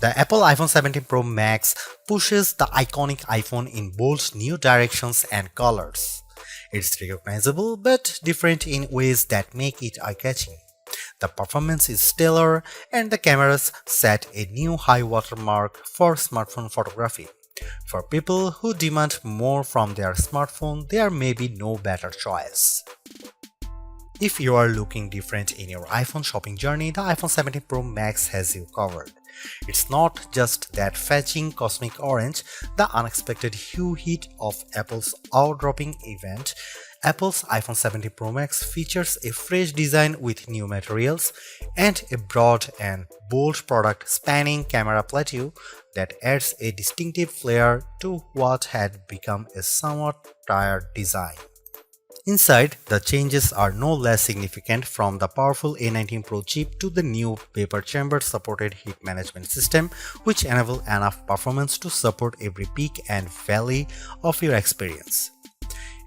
The Apple iPhone 17 Pro Max pushes the iconic iPhone in bold new directions and colors. It's recognizable but different in ways that make it eye-catching. The performance is stellar and the cameras set a new high watermark for smartphone photography. For people who demand more from their smartphone, there may be no better choice. If you are looking different in your iPhone shopping journey, the iPhone 17 Pro Max has you covered. It's not just that fetching cosmic orange, the unexpected hue heat of Apple's eye-dropping event. Apple's iPhone 17 Pro Max features a fresh design with new materials and a broad and bold product spanning camera plateau that adds a distinctive flair to what had become a somewhat tired design. Inside, the changes are no less significant, from the powerful A19 Pro chip to the new vapor chamber supported heat management system, which enable enough performance to support every peak and valley of your experience.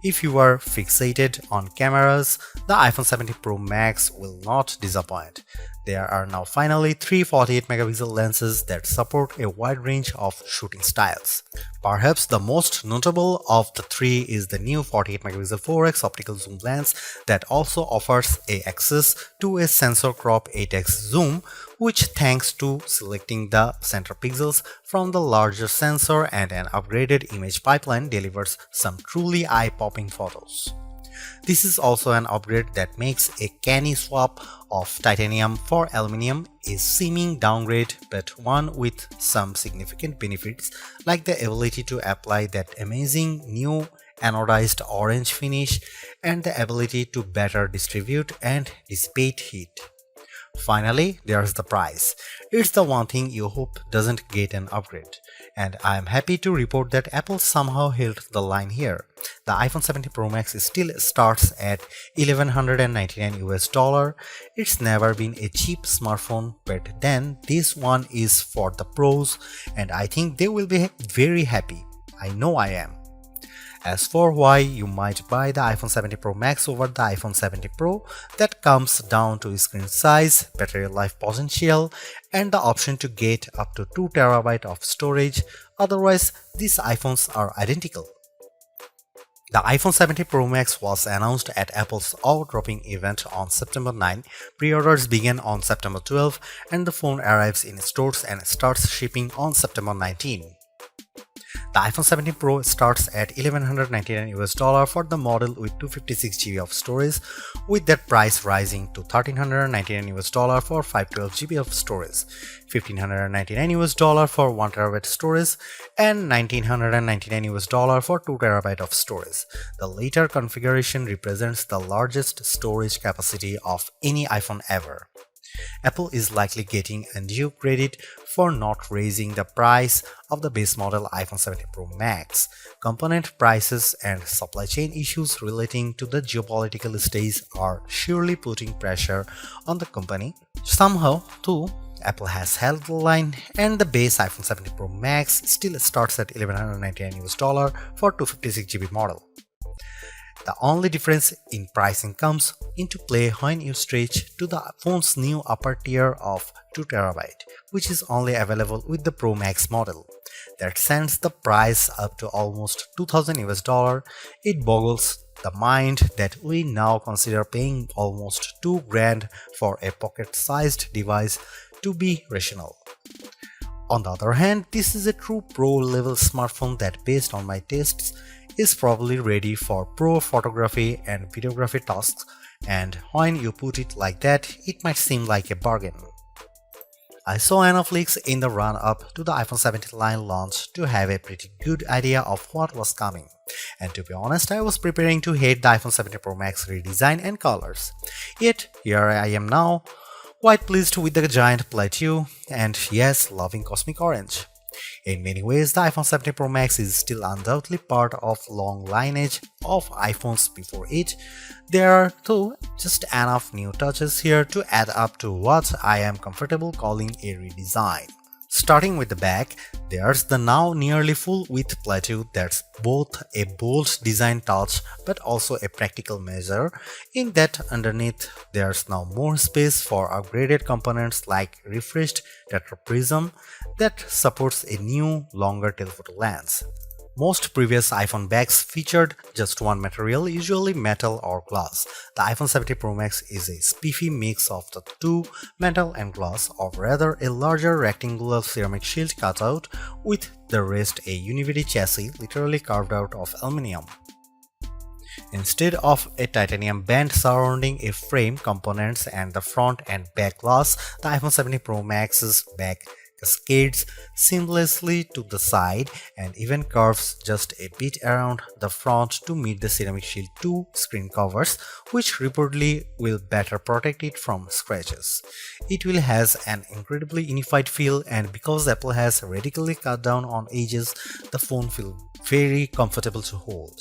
If you are fixated on cameras, the iPhone 17 Pro Max will not disappoint. There are now finally three 48-megapixel lenses that support a wide range of shooting styles. Perhaps the most notable of the three is the new 48-megapixel 4x optical zoom lens that also offers access to a sensor crop 8x zoom, which, thanks to selecting the center pixels from the larger sensor and an upgraded image pipeline, delivers some truly eye-popping photos. This is also an upgrade that makes a canny swap of titanium for aluminum a seeming downgrade, but one with some significant benefits, like the ability to apply that amazing new anodized orange finish and the ability to better distribute and dissipate heat. Finally, there's the price. It's the one thing you hope doesn't get an upgrade. And I am happy to report that Apple somehow held the line here. The iPhone 17 Pro Max still starts at $1,199 US. It's never been a cheap smartphone, but then this one is for the pros, and I think they will be very happy. I know I am. As for why you might buy the iPhone 17 Pro Max over the iPhone 17 Pro, that comes down to screen size, battery life potential, and the option to get up to 2TB of storage. Otherwise, these iPhones are identical. The iPhone 17 Pro Max was announced at Apple's eye-dropping event on September 9. Pre-orders began on September 12, and the phone arrives in stores and starts shipping on September 19. The iPhone 17 Pro starts at $1,199 for the model with 256GB of storage, with that price rising to $1,399 for 512GB of storage, $1,599 for 1TB storage, and $1,999 for 2TB of storage. The later configuration represents the largest storage capacity of any iPhone ever. Apple is likely getting undue credit for not raising the price of the base model iPhone 17 Pro Max. Component prices and supply chain issues relating to the geopolitical stage are surely putting pressure on the company. Somehow, too, Apple has held the line, and the base iPhone 17 Pro Max still starts at $1,199 for 256GB model. The only difference in pricing comes into play when you stretch to the phone's new upper tier of 2TB, which is only available with the Pro Max model. That sends the price up to almost $2,000. It boggles the mind that we now consider paying almost $2,000 for a pocket-sized device to be rational. On the other hand, this is a true pro-level smartphone that, based on my tastes, is probably ready for pro photography and videography tasks, and when you put it like that, it might seem like a bargain. I saw enough leaks in the run-up to the iPhone 17 line launch to have a pretty good idea of what was coming, and to be honest, I was preparing to hate the iPhone 17 Pro Max redesign and colors. Yet, here I am now, quite pleased with the giant plateau, and yes, loving cosmic orange. In many ways, the iPhone 17 Pro Max is still undoubtedly part of long lineage of iPhones before it. There are, though, just enough new touches here to add up to what I am comfortable calling a redesign. Starting with the back, there's the now nearly full-width plateau that's both a bold design touch but also a practical measure, in that underneath there's now more space for upgraded components like refreshed tetraprism that supports a new, longer telephoto lens. Most previous iPhone bags featured just one material, usually metal or glass. The iPhone 17 Pro Max is a spiffy mix of the two, metal and glass, or rather a larger rectangular ceramic shield cutout with the rest a univity chassis literally carved out of aluminum. Instead of a titanium band surrounding a frame, components and the front and back glass, the iPhone 17 Pro Max's back cascades seamlessly to the side and even curves just a bit around the front to meet the Ceramic Shield 2 screen covers, which reportedly will better protect it from scratches. It will has an incredibly unified feel, and because Apple has radically cut down on edges, the phone feels very comfortable to hold.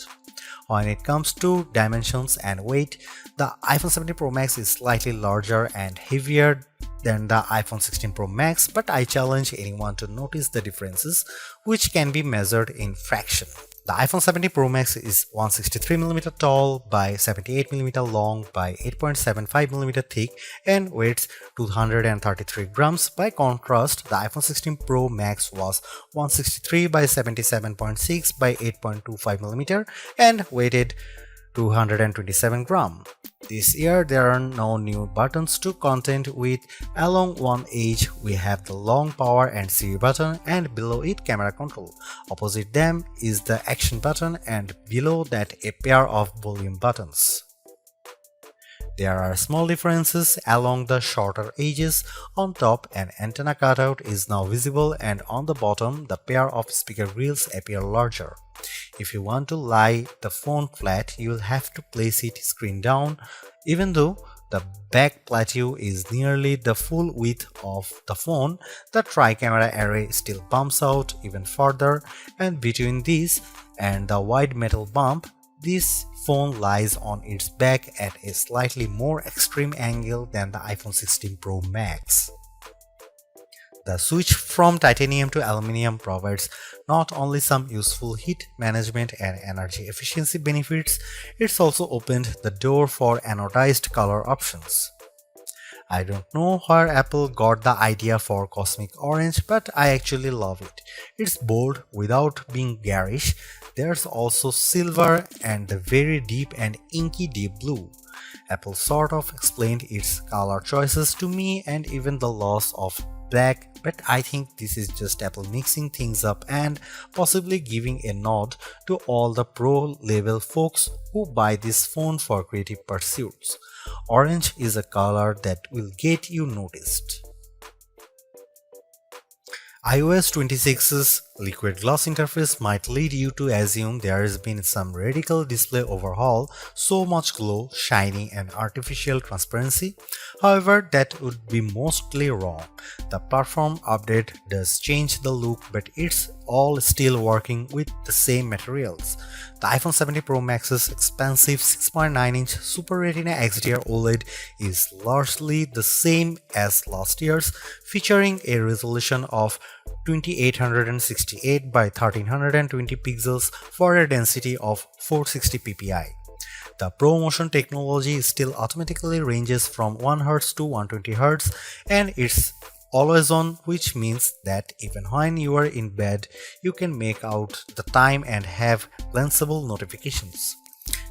When it comes to dimensions and weight, the iPhone 17 Pro Max is slightly larger and heavier than the iPhone 16 Pro Max, but I challenge anyone to notice the differences, which can be measured in fraction. The iPhone 17 Pro Max is 163mm tall by 78mm long by 8.75mm thick and weighs 233 grams. By contrast, the iPhone 16 Pro Max was 163 by 77.6 by 8.25mm and weighed 227 grams. This year there are no new buttons to contend with. Along one edge we have the long power and Siri button, and below it camera control. Opposite them is the action button, and below that a pair of volume buttons. There are small differences along the shorter edges. On top, an antenna cutout is now visible, and on the bottom the pair of speaker grills appear larger. If you want to lie the phone flat, you will have to place it screen down. Even though the back plateau is nearly the full width of the phone, the tri-camera array still bumps out even further, and between this and the wide metal bump, this phone lies on its back at a slightly more extreme angle than the iPhone 16 Pro Max. The switch from titanium to aluminum provides not only some useful heat management and energy efficiency benefits, it's also opened the door for anodized color options. I don't know where Apple got the idea for cosmic orange, but I actually love it. It's bold without being garish. There's also silver and the very deep and inky deep blue. Apple sort of explained its color choices to me and even the loss of black, but I think this is just Apple mixing things up and possibly giving a nod to all the pro level folks who buy this phone for creative pursuits. Orange is a color that will get you noticed. iOS 26's liquid glass interface might lead you to assume there has been some radical display overhaul, so much glow, shiny and artificial transparency. However, that would be mostly wrong. The platform update does change the look, but it's all still working with the same materials. The iPhone 17 Pro Max's expansive 6.9-inch Super Retina XDR OLED is largely the same as last year's, featuring a resolution of 2868 by 1320 pixels for a density of 460 ppi. The ProMotion technology still automatically ranges from 1Hz to 120Hz, and it's always on, which means that even when you are in bed, you can make out the time and have glanceable notifications.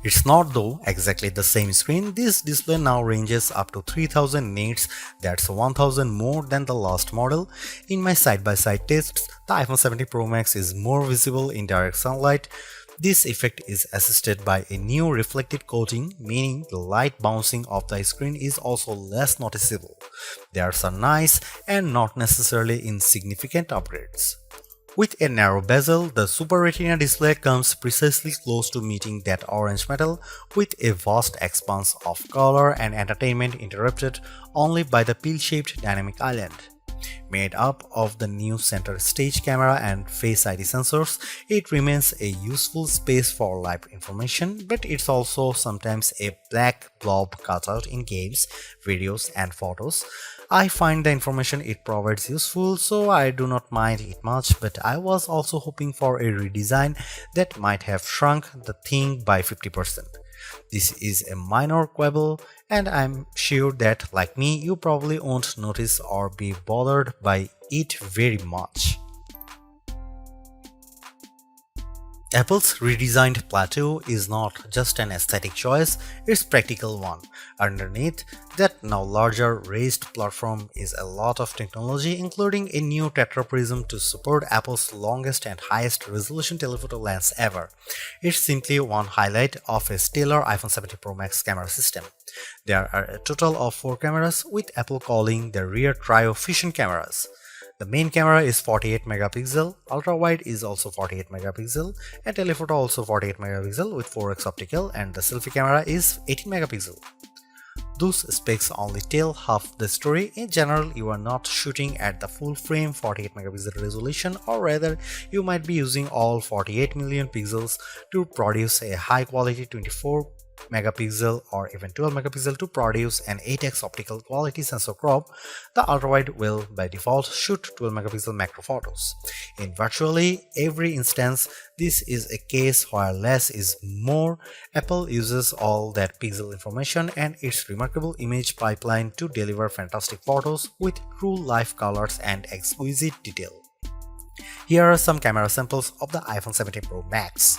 It's not though exactly the same screen. This display now ranges up to 3000 nits, that's 1000 more than the last model. In my side-by-side tests, the iPhone 17 Pro Max is more visible in direct sunlight. This effect is assisted by a new reflective coating, meaning the light bouncing off the screen is also less noticeable. There's a nice and not necessarily insignificant upgrades. With a narrow bezel, the Super Retina display comes precisely close to meeting that orange metal, with a vast expanse of color and entertainment interrupted only by the pill-shaped dynamic island. Made up of the new center stage camera and Face ID sensors, it remains a useful space for live information, but it's also sometimes a black blob cutout in games, videos and photos. I find the information it provides useful, so I do not mind it much, but I was also hoping for a redesign that might have shrunk the thing by 50%. This is a minor quibble, and I'm sure that, like me, you probably won't notice or be bothered by it very much. Apple's redesigned plateau is not just an aesthetic choice, it's a practical one. Underneath that now larger raised platform is a lot of technology, including a new tetraprism to support Apple's longest and highest resolution telephoto lens ever. It's simply one highlight of a stellar iPhone 17 Pro Max camera system. There are a total of 4 cameras, with Apple calling the rear trio fusion cameras. The main camera is 48 megapixel, ultra-wide is also 48 megapixel, and telephoto also 48 megapixel with 4x optical, and the selfie camera is 18 megapixel. Those specs only tell half the story. In general, you are not shooting at the full frame 48 megapixel resolution, or rather, you might be using all 48 million pixels to produce a high quality 24 megapixel or even 12 megapixel to produce an 8x optical quality sensor crop. The ultrawide will by default shoot 12 megapixel macro photos. In virtually every instance, this is a case where less is more. Apple uses all that pixel information and its remarkable image pipeline to deliver fantastic photos with true life colors and exquisite detail. Here are some camera samples of the iPhone 17 Pro Max.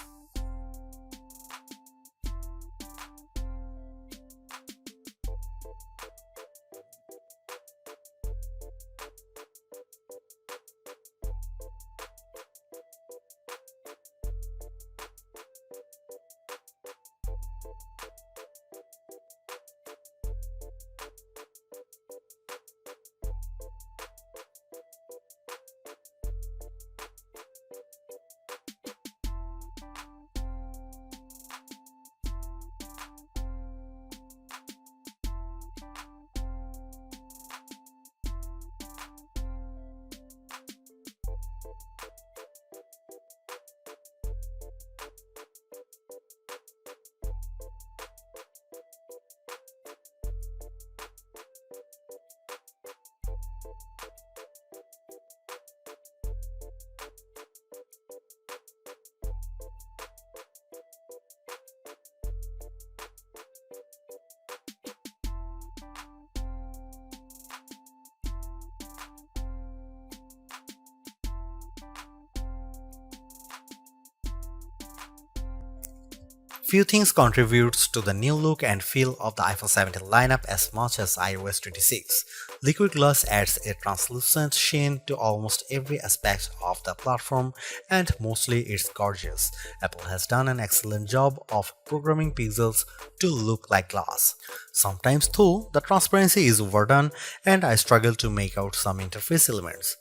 Few things contributes to the new look and feel of the iPhone 17 lineup as much as iOS 26. Liquid glass adds a translucent sheen to almost every aspect of the platform, and mostly it's gorgeous. Apple has done an excellent job of programming pixels to look like glass. Sometimes though, the transparency is overdone and I struggle to make out some interface elements.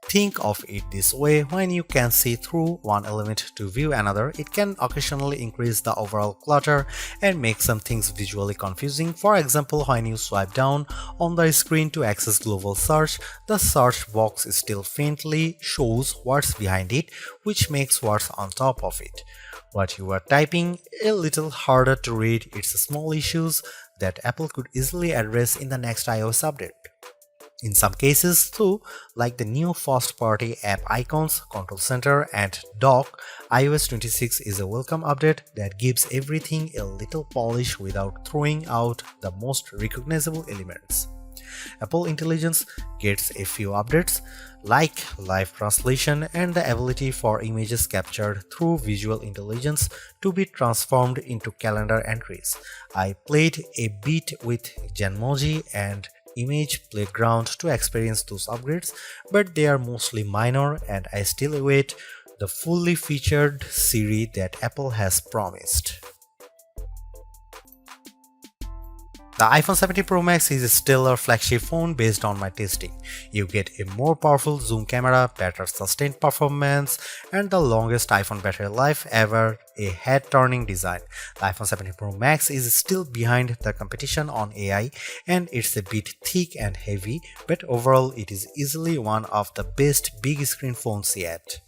Think of it this way: when you can see through one element to view another, it can occasionally increase the overall clutter and make some things visually confusing. For example, when you swipe down on the screen to access global search, the search box still faintly shows what's behind it, which makes what's on top of it, what you are typing, a little harder to read. It's small issues that Apple could easily address in the next iOS update. In some cases too, like the new first-party app icons, control center, and dock, iOS 26 is a welcome update that gives everything a little polish without throwing out the most recognizable elements. Apple Intelligence gets a few updates, like live translation and the ability for images captured through visual intelligence to be transformed into calendar entries. I played a bit with Genmoji and Image Playground to experience those upgrades, but they are mostly minor and I still await the fully featured Siri that Apple has promised. The iPhone 17 Pro Max is still a flagship phone based on my testing. You get a more powerful zoom camera, better sustained performance, and the longest iPhone battery life ever, a head-turning design. The iPhone 17 Pro Max is still behind the competition on AI, and it's a bit thick and heavy, but overall it is easily one of the best big screen phones yet.